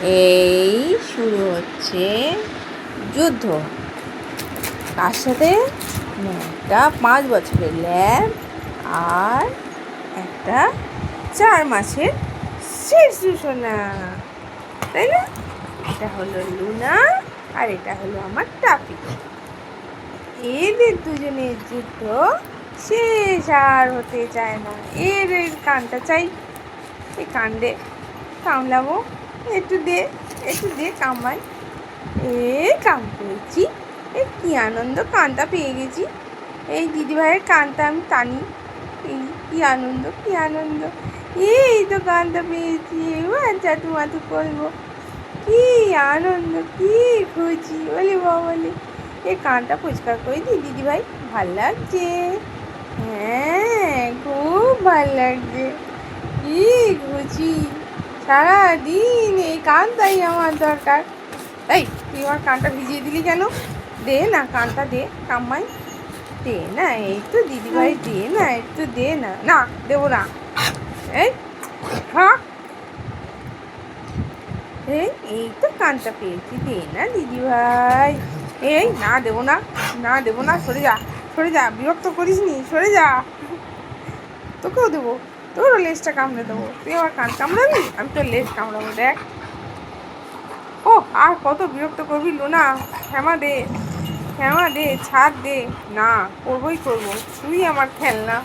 এই শুরু হচ্ছে যুদ্ধ। কার সাথে? একটা 5 বছরের ল্যাব আর একটা 4 মাসের শিশুসোনা, তাই না? এটা হলো লুনা আর এটা হলো আমার টাপি। এদের দুজনের যুদ্ধ শেষ আর হতে চায় না। এর কানটা চাই, এই কান্দে কামড়াবো, একটু দে কামাই। কাম পেয়েছি, কি আনন্দ, কানটা পেয়ে গেছি। এই দিদিভাইয়ের কানটা আমি টানি, কি আনন্দ, কি আনন্দ। এই তো কানটা পেয়েছি, চাটু মাটু করবো, কি আনন্দ, কি খুশি। বলি বলি এই কানটা পরিষ্কার করে দিই দিদিভাই, ভাল লাগছে? হ্যাঁ, খুব ভাল লাগছে, কি খুশি। সারাদিন এই কানটাই আমার দরকার। এই তুই আমার কানটা ভিজিয়ে দিলি কেন? দে না কানটা, দে কামাই, দে না। এই তো দিদিভাই, দে না, একটু দে না। না দেবো না। এই হ্যাঁ, এই তো কানটা পেয়েছি, দে না দিদিভাই। এই না দেবো না, না দেবো না, সরে যা, সরে যা, বিরক্ত করিস নি, সরে যা। তোকেও দেবো, তোরও লেজটা কামড়ে দেবো। তুই আমার কান কামড়াবি, আমি তোর লেজ কামড়াবো, দেখ। ও আর কত বিরক্ত করবি লুনা, ক্ষমা দে, ক্ষমা দে, ছাড় দে। না, করবোই করবো, তুই আমার খেলনা।